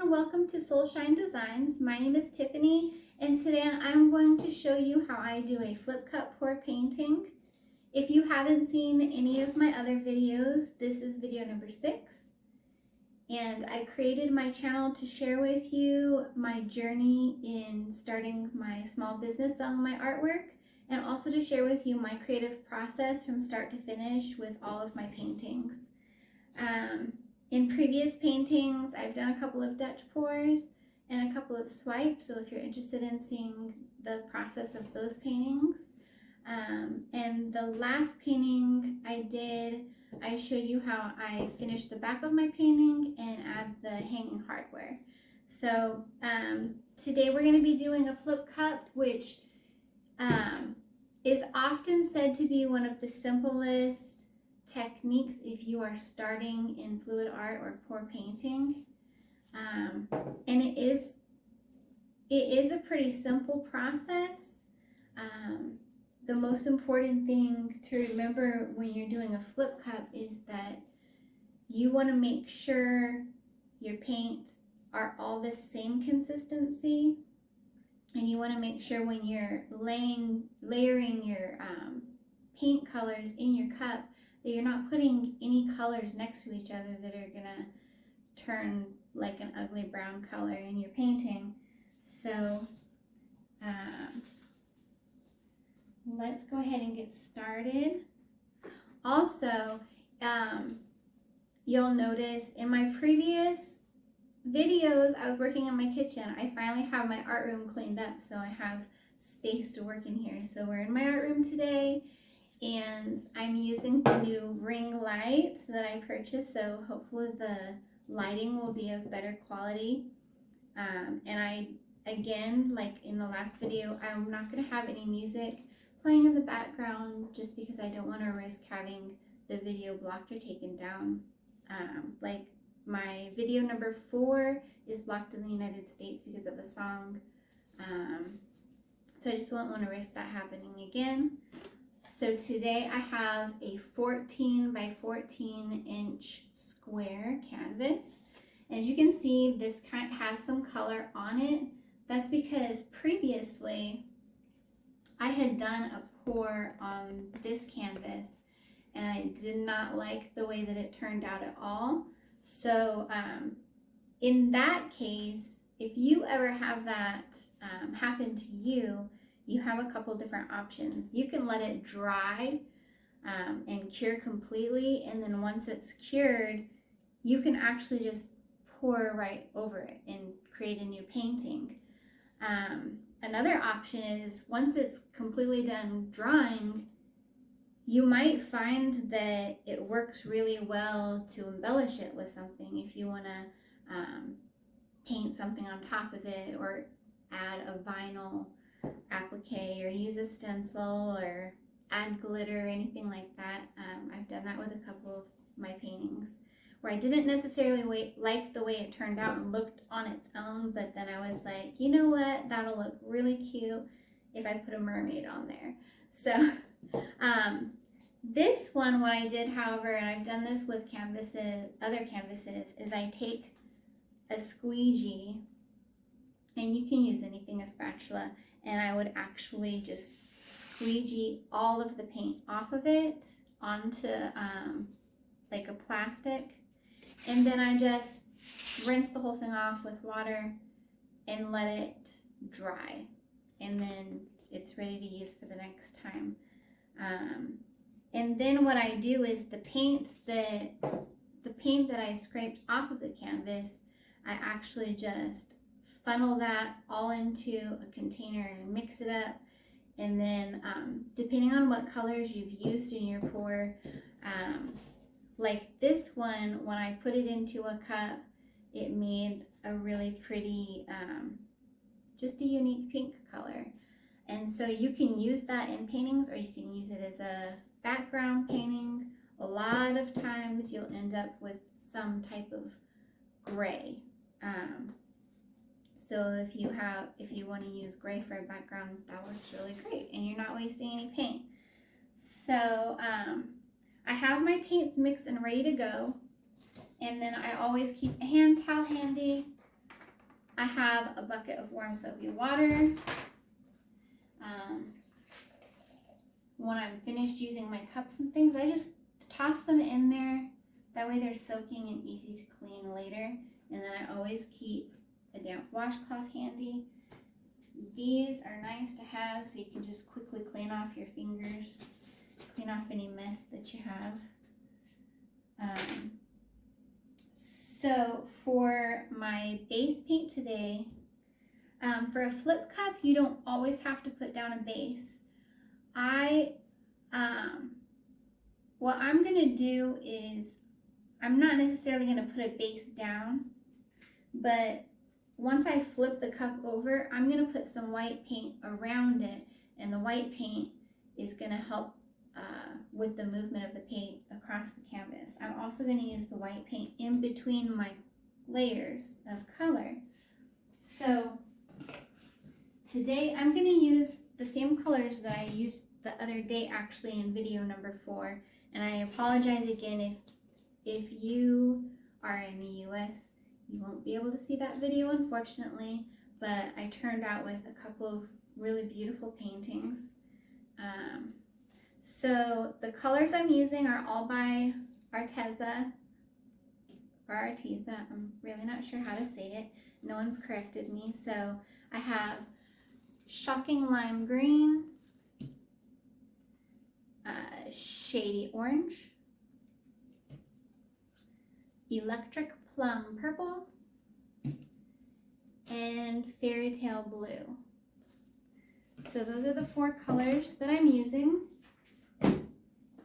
everyone, welcome to Soul Shine Designs. My name is Tiffany and today I'm going to show you how I do a flip cup pour painting. If you haven't seen any of my other videos, this is video number 6. And I created my channel to share with you my journey in starting my small business selling my artwork, and also to share with you my creative process from start to finish with all of my paintings. In previous paintings, I've done a couple of Dutch pours and a couple of swipes, so if you're interested in seeing the process of those paintings. And the last painting I did, I showed you how I finished the back of my painting and add the hanging hardware. So today we're going to be doing a flip cup, which is often said to be one of the simplest techniques if you are starting in fluid art or pour painting. And it is a pretty simple process. The most important thing to remember when you're doing a flip cup is that you want to make sure your paints are all the same consistency, and you want to make sure when you're layering your paint colors in your cup that you're not putting any colors next to each other that are gonna turn like an ugly brown color in your painting. So let's go ahead and get started. Also, you'll notice in my previous videos I was working in my kitchen. I finally have my art room cleaned up, so I have space to work in here. So we're in my art room today, and I'm using the new ring light that I purchased, so hopefully the lighting will be of better quality. And I, again, like in the last video, I'm not going to have any music playing in the background just because I don't want to risk having the video blocked or taken down. Like my video number 4 is blocked in the United States because of a song. So I just don't want to risk that happening again. So today I have a 14 by 14 inch square canvas. As you can see, this kind of has some color on it. That's because previously I had done a pour on this canvas and I did not like the way that it turned out at all. So in that case, if you ever have that happen to you, you have a couple different options. You can let it dry and cure completely, and then once it's cured, you can actually just pour right over it and create a new painting. Another option is once it's completely done drying, you might find that it works really well to embellish it with something. If you want to paint something on top of it, or add a vinyl applique, or use a stencil, or add glitter or anything like that. I've done that with a couple of my paintings where I didn't necessarily like the way it turned out and looked on its own, but then I was like, you know what, that'll look really cute if I put a mermaid on there. So this one, what I did, however, and I've done this with canvases, other canvases, is I take a squeegee, and you can use anything, a spatula, and I would actually just squeegee all of the paint off of it onto like a plastic, and then I just rinse the whole thing off with water and let it dry, and then it's ready to use for the next time. And then what I do is the paint that I scraped off of the canvas, I actually just funnel that all into a container and mix it up. And then depending on what colors you've used in your pour, like this one, when I put it into a cup, it made a really pretty, just a unique pink color. And so you can use that in paintings, or you can use it as a background painting. A lot of times you'll end up with some type of gray. So if you want to use gray for a background, that works really great, and you're not wasting any paint. So I have my paints mixed and ready to go, and then I always keep a hand towel handy I have a bucket of warm soapy water. When I'm finished using my cups and things, I just toss them in there. That way they're soaking and easy to clean later. And then I always keep a damp washcloth handy. These are nice to have so you can just quickly clean off your fingers, clean off any mess that you have. So for my base paint today, for a flip cup, you don't always have to put down a base. What I'm gonna do is, I'm not necessarily gonna put a base down, but once I flip the cup over, I'm gonna put some white paint around it, and the white paint is gonna help with the movement of the paint across the canvas. I'm also gonna use the white paint in between my layers of color. So today I'm gonna use the same colors that I used the other day, actually, in video number 4. And I apologize again if you are in the US, you won't be able to see that video, unfortunately, but I turned out with a couple of really beautiful paintings. So the colors I'm using are all by Arteza, or Arteza. I'm really not sure how to say it. No one's corrected me. So I have Shocking Lime Green, Shady Orange, Electric Plum Purple, and Fairytale Blue. So those are the 4 colors that I'm using.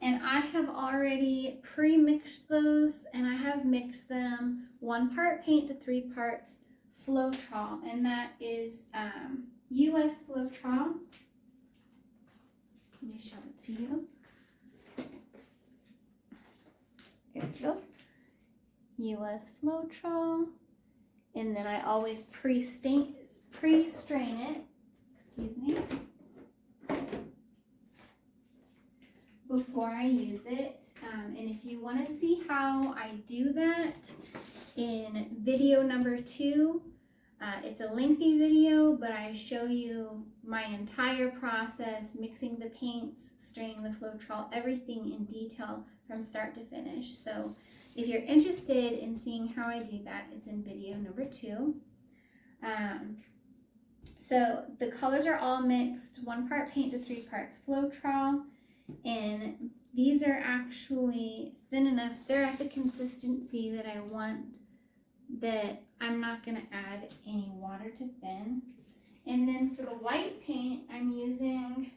And I have already pre-mixed those, and I have mixed them 1 part paint to 3 parts Floetrol, and that is US Floetrol. Let me show it to you. There we go. US Floetrol. And then I always pre-strain it, excuse me, before I use it. And if you want to see how I do that, in video number 2, it's a lengthy video, but I show you my entire process, mixing the paints, straining the Floetrol, everything in detail from start to finish. So if you're interested in seeing how I do that, it's in video number 2. So the colors are all mixed, 1 part paint to 3 parts Floetrol, and these are actually thin enough. They're at the consistency that I want, that I'm not going to add any water to thin. And then for the white paint, I'm using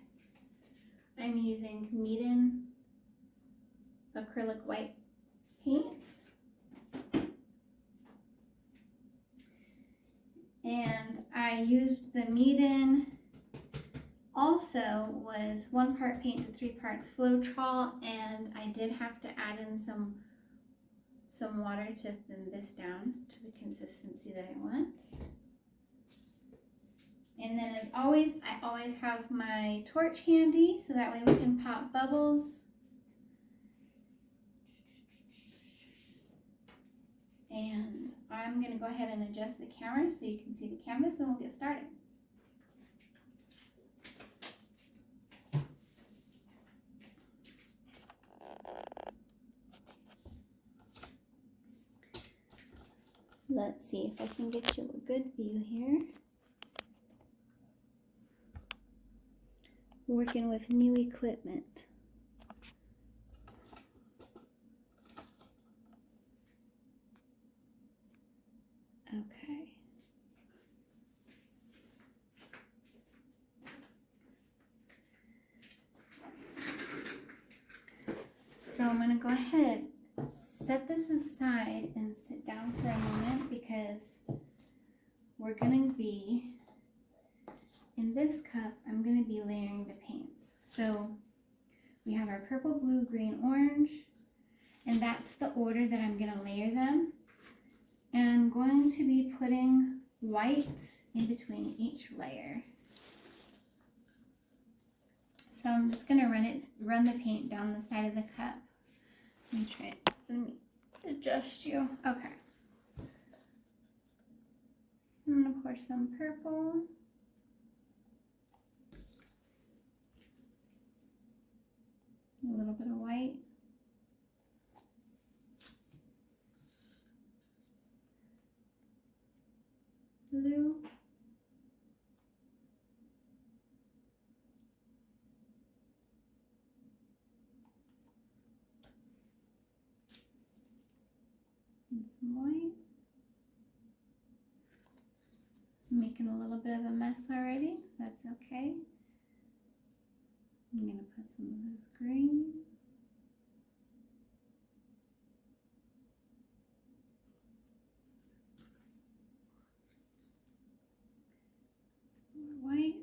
Meeden Acrylic White paint. And I used the Meeden, also was 1 part paint to 3 parts Floetrol, and I did have to add in some water to thin this down to the consistency that I want. And then, as always, I always have my torch handy, so that way we can pop bubbles. And I'm going to go ahead and adjust the camera so you can see the canvas, and we'll get started. Let's see if I can get you a good view here. Working with new equipment. Okay. So I'm going to go ahead, set this aside and sit down for a moment, because we're going to be, in this cup, I'm going to be layering the paints. So we have our purple, blue, green, orange, and that's the order that I'm going to layer them. And I'm going to be putting white in between each layer. So I'm just going to run the paint down the side of the cup. Let me try it. Let me adjust you. Okay. So I'm going pour some purple. A little bit of white. Blue. And some white. I'm making a little bit of a mess already. That's okay. I'm going to put some of this green. Some more white.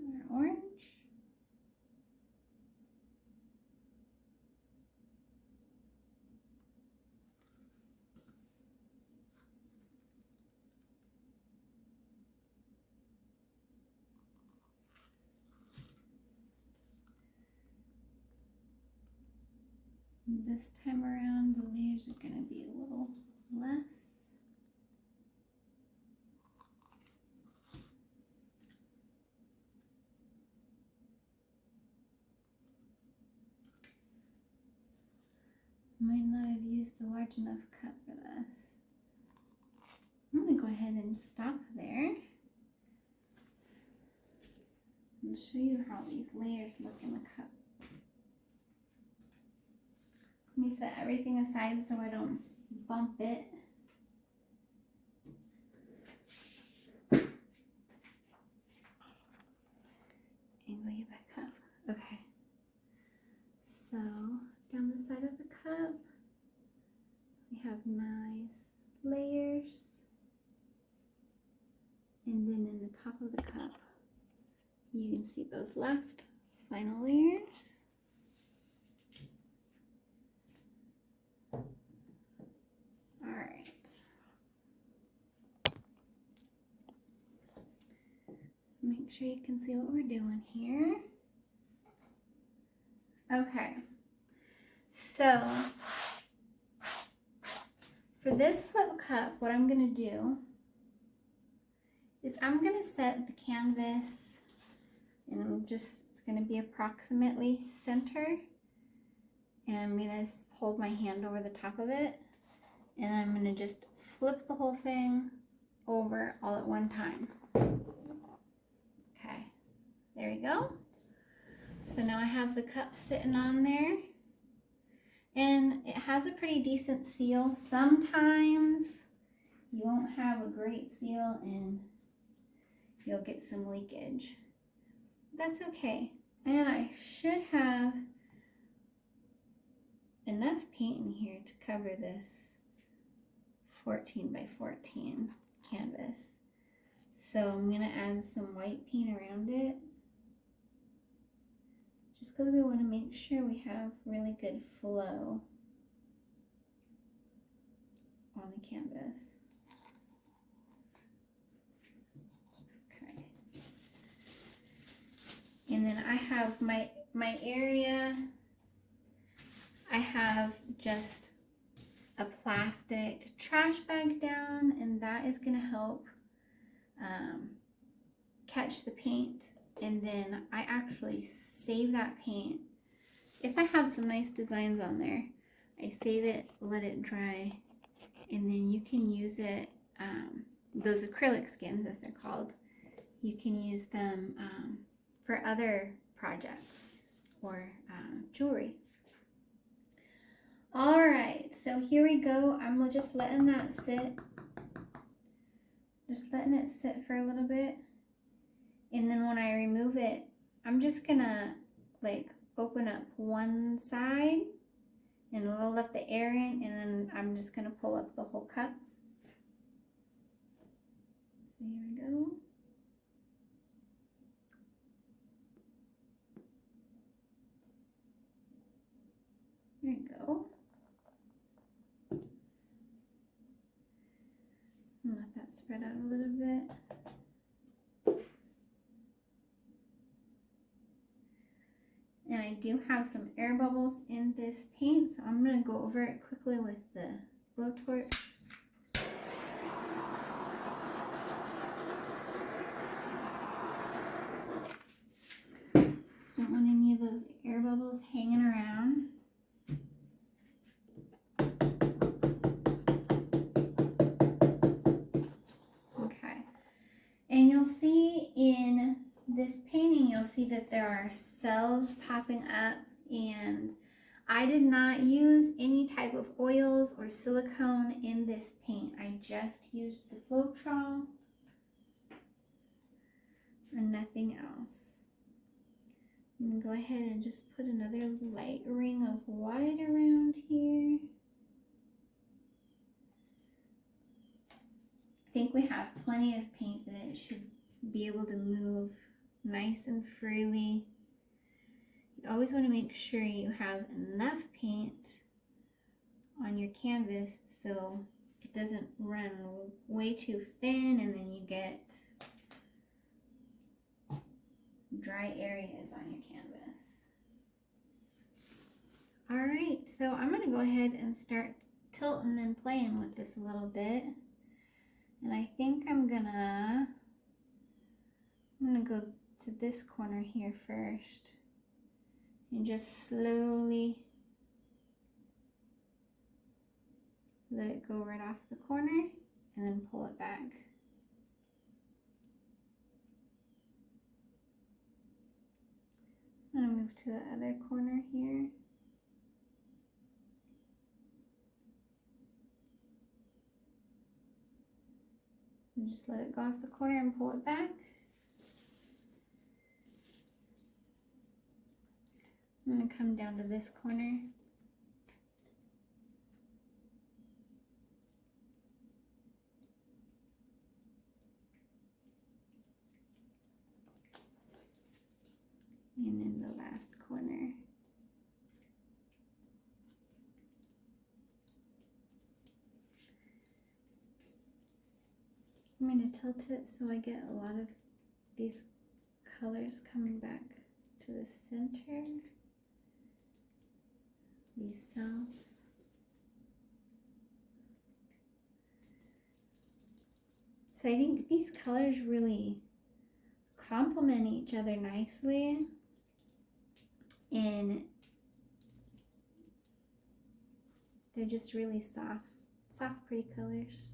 More orange. This time around, the layers are going to be a little less. Might not have used a large enough cup for this. I'm going to go ahead and stop there and show you how these layers look in the cup. Let me set everything aside so I don't bump it. Angle you back up. Okay. So down the side of the cup, we have nice layers. And then in the top of the cup, you can see those last final layers. Alright. Make sure you can see what we're doing here. Okay. So, for this flip cup, what I'm going to do is I'm going to set the canvas, and it's going to be approximately center. And I'm going to hold my hand over the top of it. And I'm going to just flip the whole thing over all at one time. Okay, there we go. So now I have the cup sitting on there. And it has a pretty decent seal. Sometimes you won't have a great seal and you'll get some leakage. That's okay. And I should have enough paint in here to cover this 14 by 14 canvas. So I'm going to add some white paint around it, just because we want to make sure we have really good flow on the canvas. Okay. And then I have my area, I have just a plastic trash bag down, and that is going to help catch the paint. And then I actually save that paint. If I have some nice designs on there, I save it, let it dry, and then you can use it, those acrylic skins as they're called, you can use them for other projects or jewelry. Alright, so here we go. I'm just letting that sit. Just letting it sit for a little bit. And then when I remove it, I'm just gonna like open up one side and it'll let the air in, and then I'm just gonna pull up the whole cup. So here we go. There you go. Let that spread out a little bit. And I do have some air bubbles in this paint, so I'm going to go over it quickly with the blowtorch. Don't want any of those air bubbles hanging around. Okay, and you'll see in this painting, you'll see that there are cells popping up, and I did not use any type of oils or silicone in this paint. I just used the Floetrol and nothing else. I'm going to go ahead and just put another light ring of white around here. I think we have plenty of paint that it should be able to move nice and freely. You always want to make sure you have enough paint on your canvas so it doesn't run way too thin and then you get dry areas on your canvas. Alright, so I'm going to go ahead and start tilting and playing with this a little bit. And I think I'm gonna go to this corner here first and just slowly let it go right off the corner and then pull it back. I'm gonna move to the other corner here. And just let it go off the corner and pull it back. I'm going to come down to this corner. And then the last corner. I'm going to tilt it so I get a lot of these colors coming back to the center. These cells. So I think these colors really complement each other nicely, and they're just really soft, pretty colors.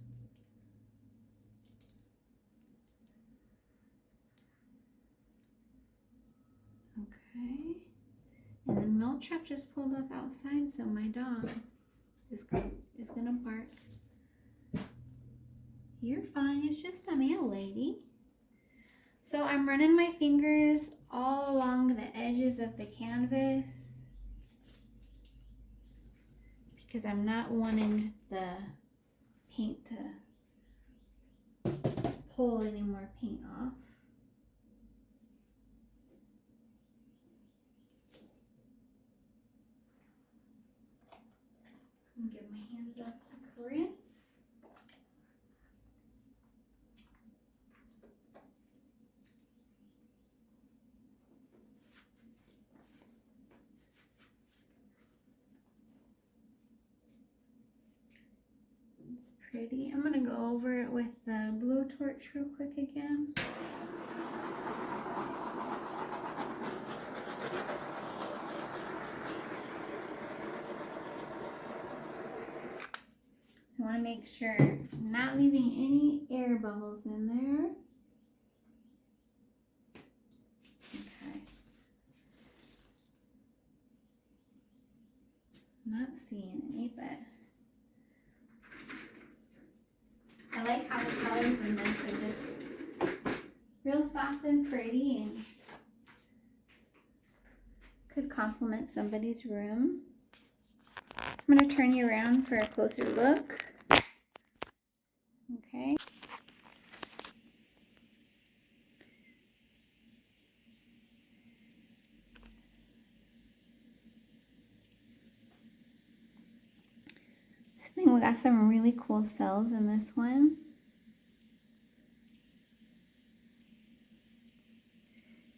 Okay, and the milk truck just pulled up outside, so my dog is gonna bark. You're fine, it's just a mail lady. So I'm running my fingers all along the edges of the canvas because I'm not wanting the paint to pull any more paint off. And give my hands up to rinse. It's pretty. I'm gonna go over it with the blowtorch real quick again. I want to make sure I'm not leaving any air bubbles in there. Okay. Not seeing any, but I like how the colors in this are just real soft and pretty and could complement somebody's room. I'm going to turn you around for a closer look. Okay. So I think we got some really cool cells in this one.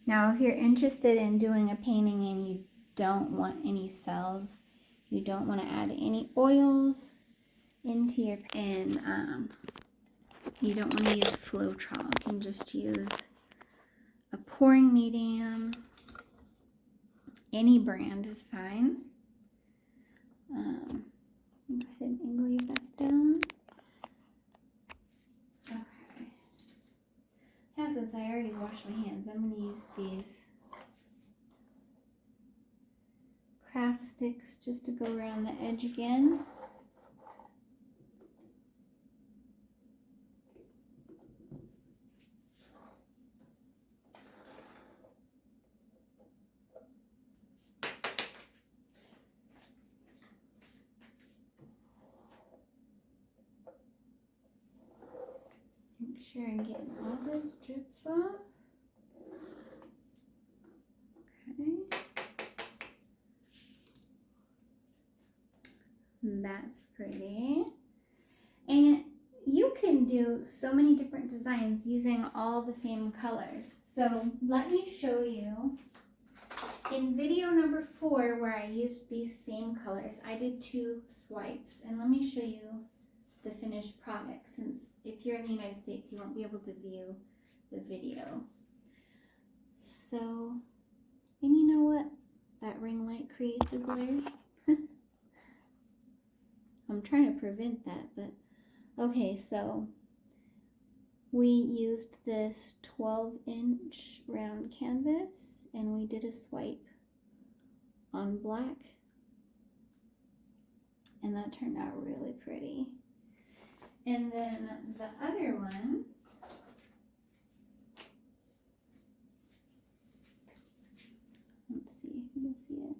Now, if you're interested in doing a painting and you don't want any cells. You don't want to add any oils into your, and you don't want to use Floetrol. You can just use a pouring medium. Any brand is fine. Go ahead and glue that down. Okay. Now, since I already washed my hands, I'm going to use these craft sticks just to go around the edge again. Make sure I'm getting all those drips off. Okay. That's pretty. And you can do so many different designs using all the same colors. So let me show you. In video number 4, where I used these same colors, I did 2 swipes. And let me show you the finished product, since if you're in the United States, you won't be able to view the video. So, and you know what? That ring light creates a glare. I'm trying to prevent that, but okay, so we used this 12-inch round canvas and we did a swipe on black, and that turned out really pretty. And then the other one, let's see if you can see it.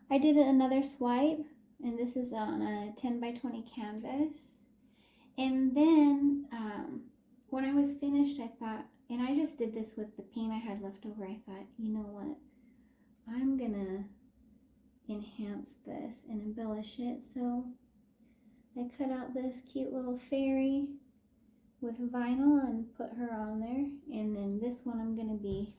I did another swipe, and this is on a 10 by 20 canvas. And then when I was finished, I thought, and I just did this with the paint I had left over, I thought, you know what, I'm gonna enhance this and embellish it. So I cut out this cute little fairy with vinyl and put her on there. And then this one I'm gonna be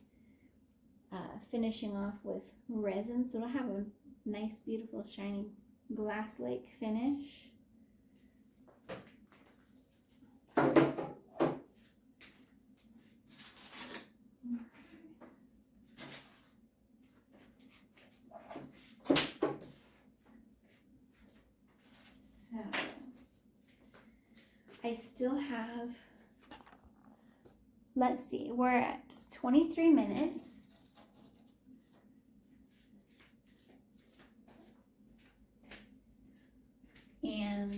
finishing off with resin, so it'll have a nice, beautiful, shiny glass-like finish. I still have, let's see, we're at 23 minutes. And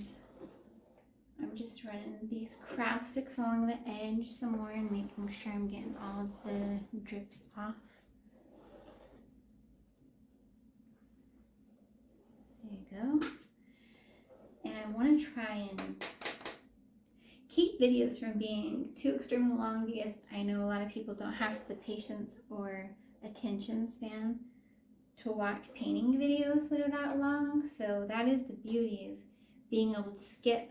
I'm just running these craft sticks along the edge some more and making sure I'm getting all of the drips off. There you go. And I want to try and keep videos from being too extremely long, because I know a lot of people don't have the patience or attention span to watch painting videos that are that long. So that is the beauty of being able to skip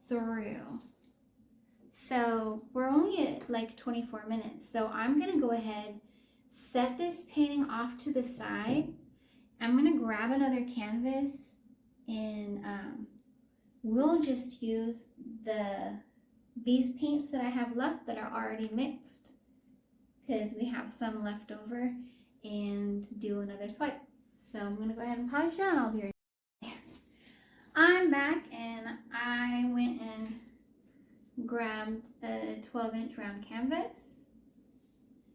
through. So we're only at like 24 minutes. So I'm gonna go ahead, set this painting off to the side. I'm gonna grab another canvas, and we'll just use these paints that I have left that are already mixed, because we have some left over, and do another swipe. So I'm gonna go ahead and polish it on. I'll be right back. I'm back, and I went and grabbed a 12-inch round canvas,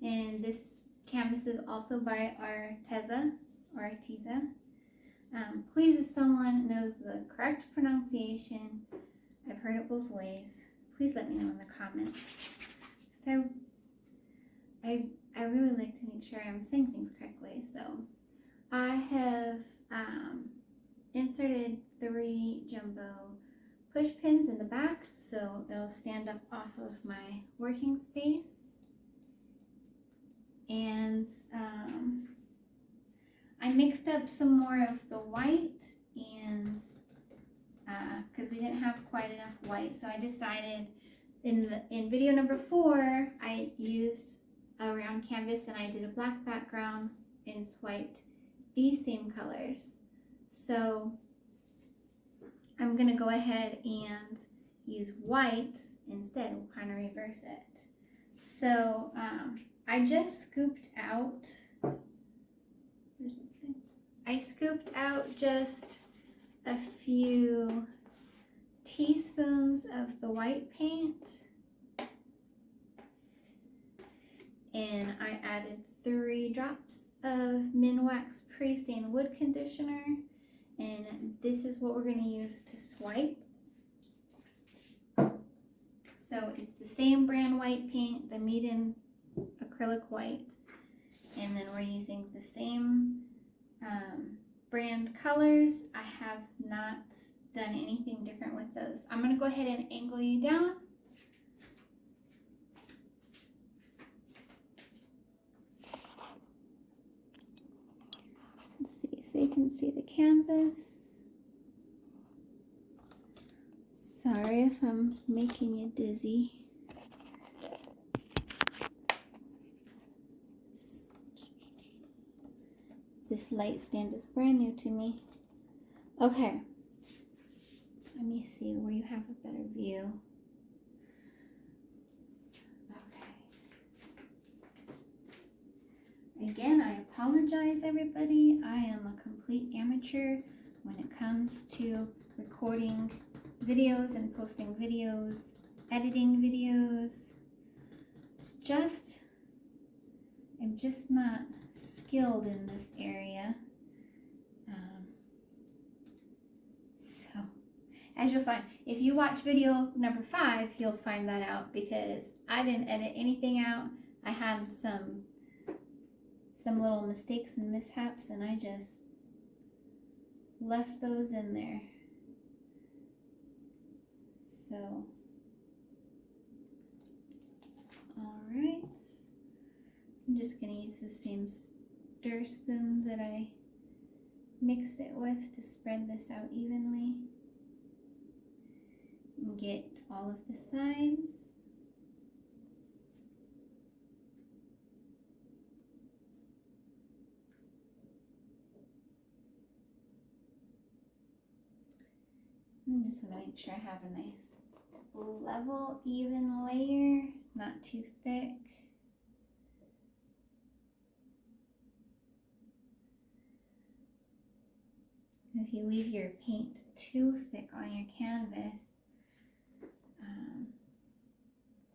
and this canvas is also by Arteza. Please, if someone knows the correct pronunciation, I've heard it both ways, please let me know in the comments. So I really like to make sure I'm saying things correctly. So I have inserted 3 jumbo push pins in the back, so it'll stand up off of my working space. And I mixed up some more of the white, and because we didn't have quite enough white, so I decided in video number 4 I used a round canvas and I did a black background and swiped these same colors. So I'm going to go ahead and use white instead. We'll kind of reverse it. So I just scooped out, where's this thing? I scooped out just a few teaspoons of the white paint, and I added 3 drops of Minwax Pre-Stain wood conditioner, and this is what we're going to use to swipe. So it's the same brand white paint, the Meeden Acrylic White, and then we're using the same brand colors. I have not done anything different with those. I'm going to go ahead and angle you down. Let's see, so you can see the canvas. Sorry if I'm making you dizzy. This light stand is brand new to me. Okay. Let me see where you have a better view. Okay. Again, I apologize, everybody. I am a complete amateur when it comes to recording videos and posting videos, editing videos. I'm just not skilled in this area. So, as you'll find, if you watch video number 5, you'll find that out, because I didn't edit anything out. I had some little mistakes and mishaps, and I just left those in there. So, alright, I'm just going to use the same stir spoon that I mixed it with to spread this out evenly and get all of the sides. I just want to make sure I have a nice level, even layer, not too thick. If you leave your paint too thick on your canvas,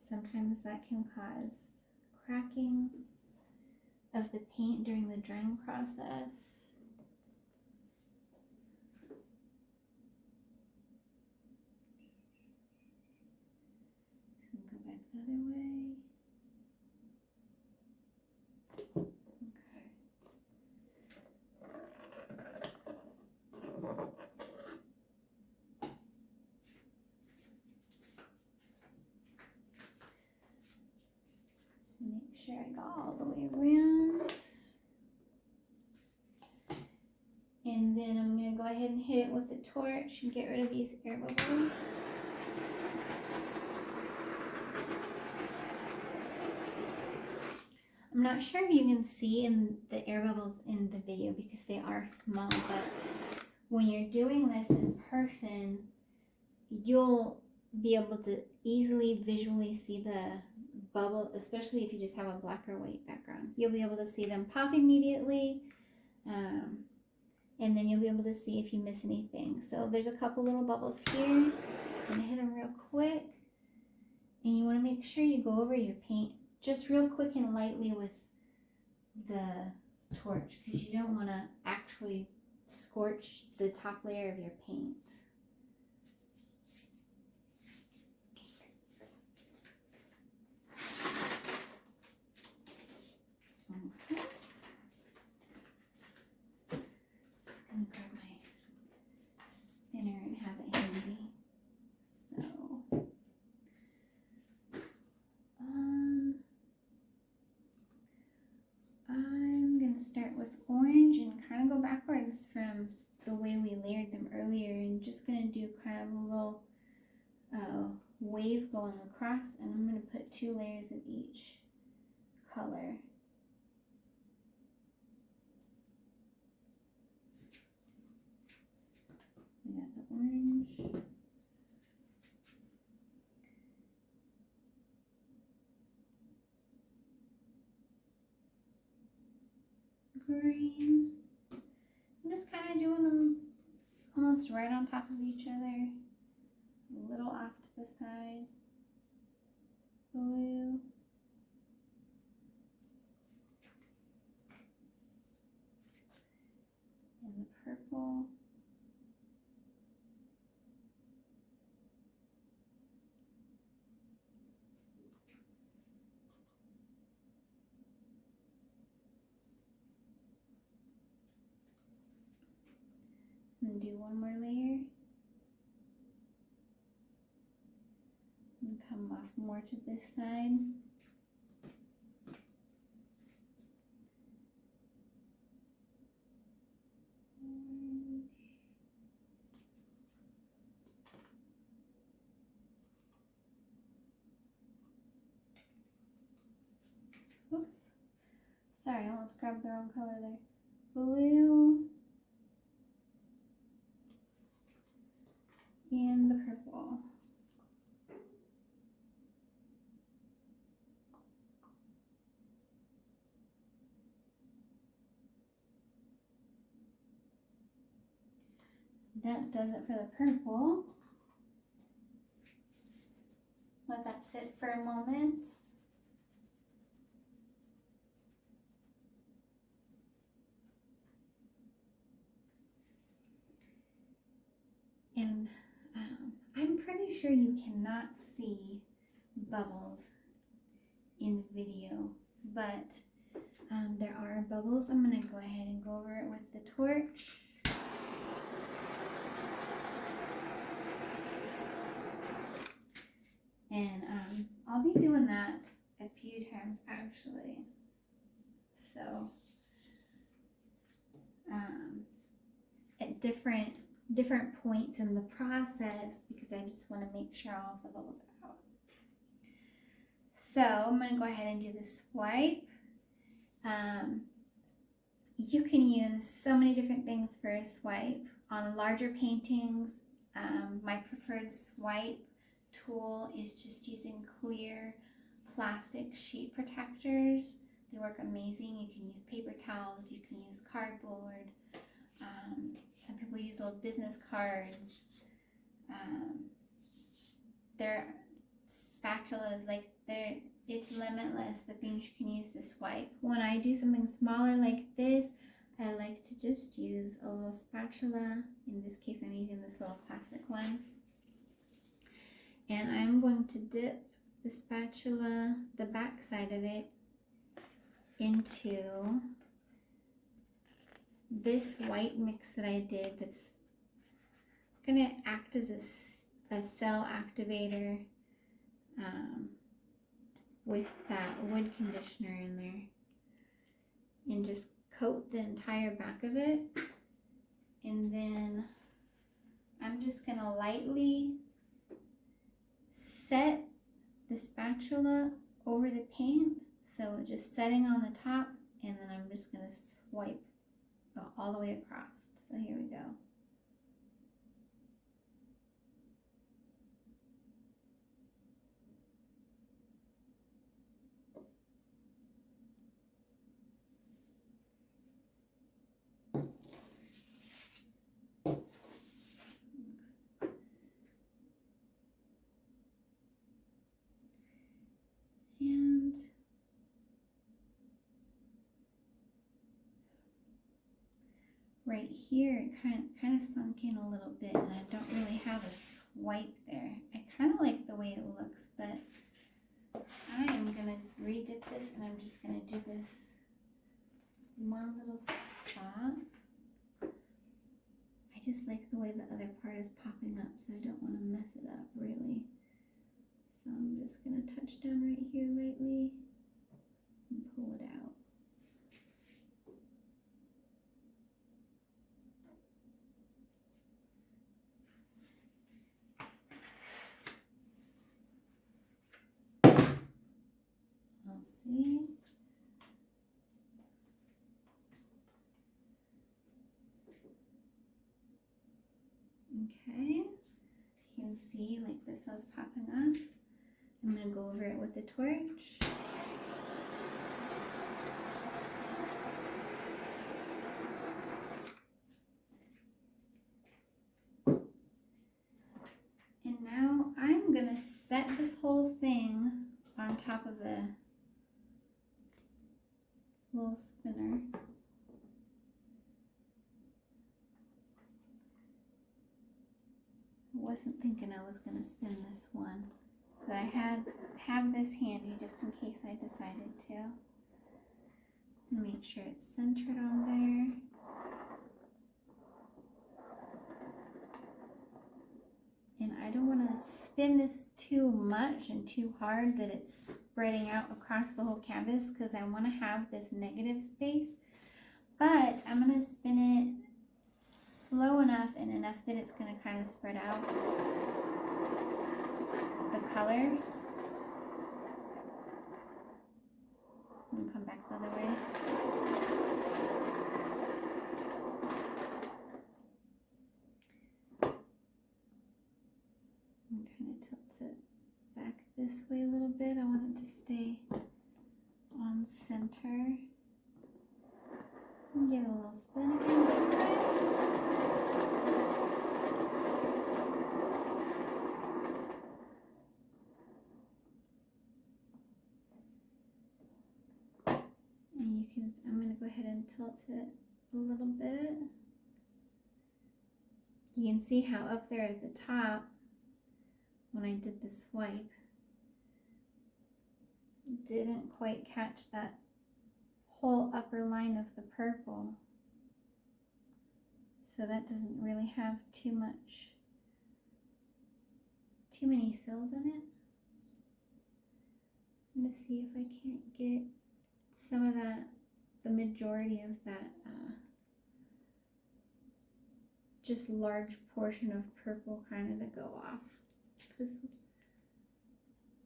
sometimes that can cause cracking of the paint during the drying process. So go back the other way. Make sure I got all the way around. And then I'm going to go ahead and hit it with the torch and get rid of these air bubbles. I'm not sure if you can see in the air bubbles in the video because they are small, but when you're doing this in person, you'll be able to easily visually see the bubble, especially if you just have a black or white background. You'll be able to see them pop immediately, and then you'll be able to see if you miss anything. So there's a couple little bubbles here. Just gonna hit them real quick, and you want to make sure you go over your paint just real quick and lightly with the torch, because you don't want to actually scorch the top layer of your paint. I'm gonna grab my spinner and have it handy. So, I'm gonna start with orange and kind of go backwards from the way we layered them earlier, and just gonna do kind of a little wave going across, and I'm gonna put 2 layers of each color. green. I'm just kind of doing them almost right on top of each other. A little off to the side. Blue. And the purple. And do one more layer. And come off more to this side. Oops. Sorry, I almost grabbed the wrong color there. Blue. And the purple. That does it for the purple. Let that sit for a moment. And I'm pretty sure you cannot see bubbles in the video, but there are bubbles. I'm going to go ahead and go over it with the torch. And I'll be doing that a few times actually. So at different points in the process, because I just want to make sure all of the bubbles are out. So I'm going to go ahead and do this swipe. You can use so many different things for a swipe. On larger paintings, my preferred swipe tool is just using clear plastic sheet protectors. They work amazing. You can use paper towels, you can use cardboard. Some people use old business cards. Their spatulas, it's limitless the things you can use to swipe. When I do something smaller like this, I like to just use a little spatula. In this case, I'm using this little plastic one. And I'm going to dip the spatula, the back side of it, into this white mix that I did that's going to act as a cell activator with that wood conditioner in there. And just coat the entire back of it. And then I'm just going to lightly set the spatula over the paint, so just setting on the top, and then I'm just going to swipe all the way across. So here we go. And right here, it kind of sunk in a little bit, and I don't really have a swipe there. I kind of like the way it looks, but I am going to re-dip this, and I'm just going to do this one little spot. I just like the way the other part is popping up, so I don't want to mess it up really. So I'm just going to touch down right here lightly and pull it out. I'll see. Okay, you can see like this is popping up. I'm going to go over it with a torch. I'm gonna set this whole thing on top of a little spinner. I wasn't thinking I was gonna spin this one, but I have this handy just in case I decided to. Make sure it's centered on there. And I don't want to spin this too much and too hard that it's spreading out across the whole canvas, because I want to have this negative space. But I'm going to spin it slow enough and enough that it's going to kind of spread out the colors. And come back the other way. And kind of tilt it back this way a little bit. I want it to stay on center. And give it a little spin again this way. I'm going to go ahead and tilt it a little bit. You can see how up there at the top, when I did the swipe, didn't quite catch that whole upper line of the purple. So that doesn't really have too many cells in it. I'm going to see if I can't get some of that, the majority of that just large portion of purple kind of to go off, because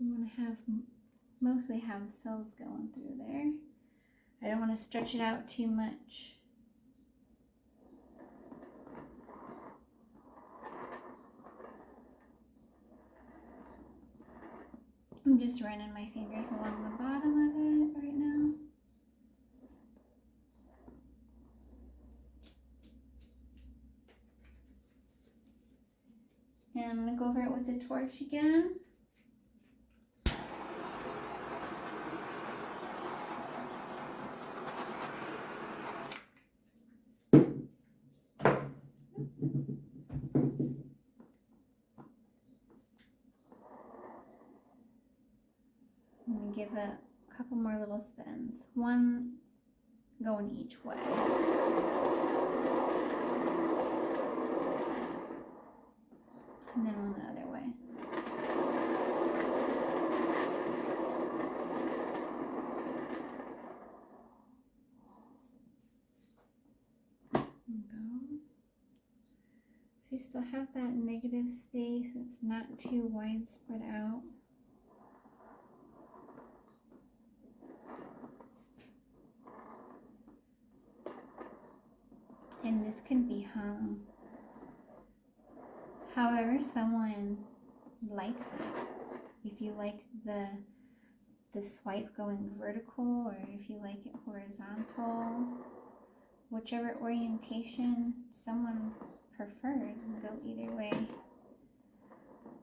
I want to mostly have cells going through there. I don't want to stretch it out too much. I'm just running my fingers along the bottom of it right now. And I'm going to go over it with the torch again. I'm going to give it a couple more little spins. One going each way. And then one the other way. There we go. So we still have that negative space. It's not too widespread out. And this can be hung however someone likes it. If you like the swipe going vertical, or if you like it horizontal, whichever orientation someone prefers, and go either way.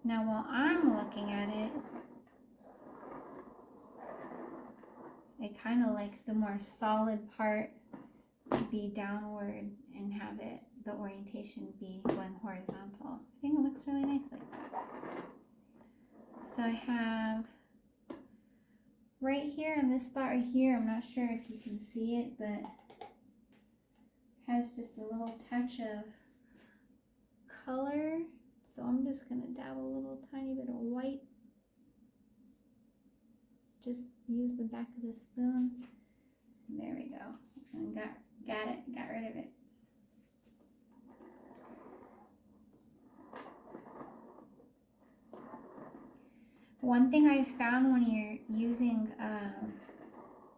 Now while I'm looking at it, I kind of like the more solid part to be downward and have it, the orientation be going horizontal. I think it looks really nice like that. So I have right here on this spot right here, I'm not sure if you can see it, but has just a little touch of color. So I'm just going to dab a little tiny bit of white. Just use the back of the spoon. There we go. And got rid of it. One thing I've found when you're using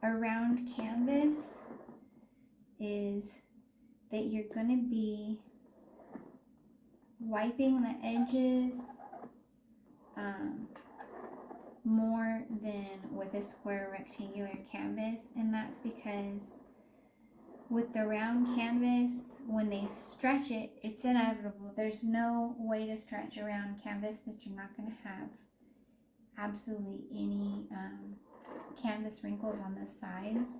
a round canvas is that you're going to be wiping the edges more than with a square rectangular canvas, and that's because with the round canvas, when they stretch it, it's inevitable. There's no way to stretch a round canvas that you're not going to have absolutely any canvas wrinkles on the sides.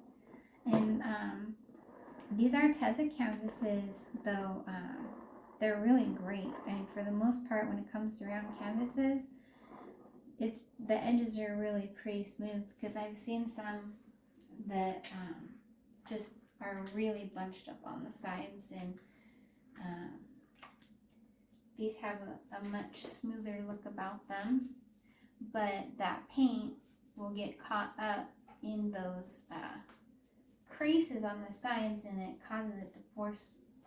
And these Arteza canvases, though, they're really great. I mean, for the most part, when it comes to round canvases, the edges are really pretty smooth, because I've seen some that just are really bunched up on the sides, and these have a much smoother look about them, but that paint will get caught up in those creases on the sides, and it causes it to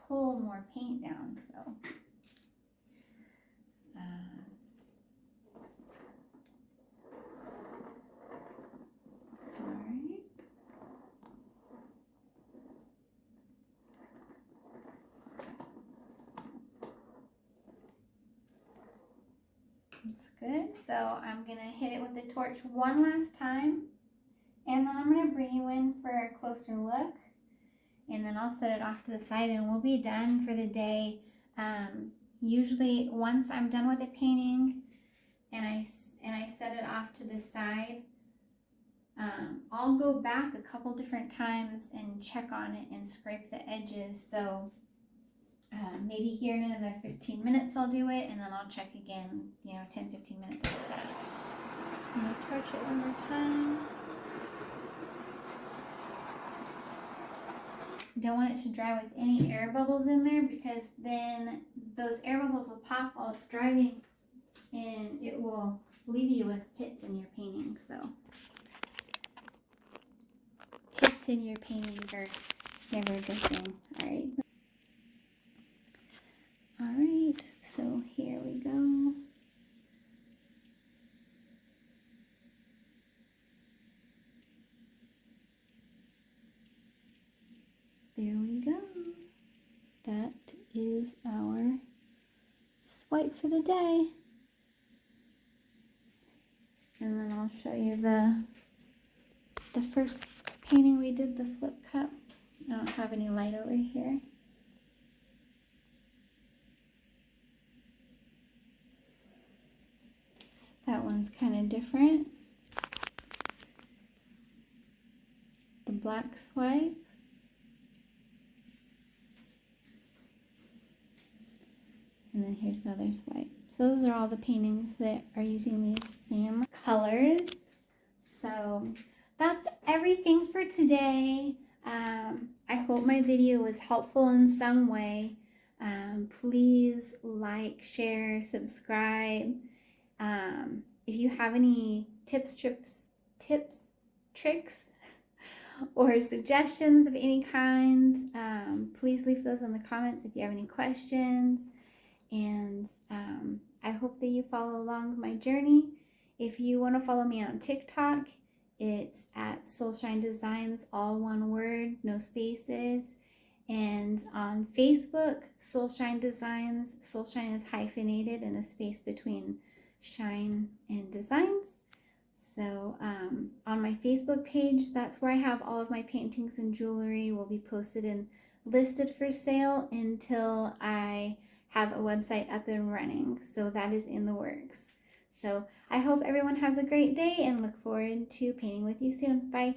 pull more paint down. So alright. That's good. So I'm gonna hit it with the torch one last time, and then I'm gonna bring you in for a closer look, and then I'll set it off to the side, and we'll be done for the day. Usually once I'm done with the painting and I set it off to the side, I'll go back a couple different times and check on it and scrape the edges. So maybe here in another 15 minutes I'll do it, and then I'll check again, 10-15 minutes after that. I'm going to torch it one more time. Don't want it to dry with any air bubbles in there, because then those air bubbles will pop while it's drying, and it will leave you with pits in your painting. So pits in your painting are never a good thing. Alright, so here we go. There we go. That is our swipe for the day. And then I'll show you the first painting we did, the flip cup. I don't have any light over here. That one's kind of different. The black swipe. And then here's the other swipe. So those are all the paintings that are using these same colors. So that's everything for today. I hope my video was helpful in some way. Please like, share, subscribe. If you have any tips, tricks, or suggestions of any kind, please leave those in the comments if you have any questions. And I hope that you follow along my journey. If you want to follow me on TikTok, it's at Soulshine Designs, all one word, no spaces. And on Facebook, Soulshine Designs. Soulshine is hyphenated and a space between shine and designs. So on my Facebook page, that's where I have all of my paintings and jewelry will be posted and listed for sale until I have a website up and running. So that is in the works. So I hope everyone has a great day and look forward to painting with you soon. Bye.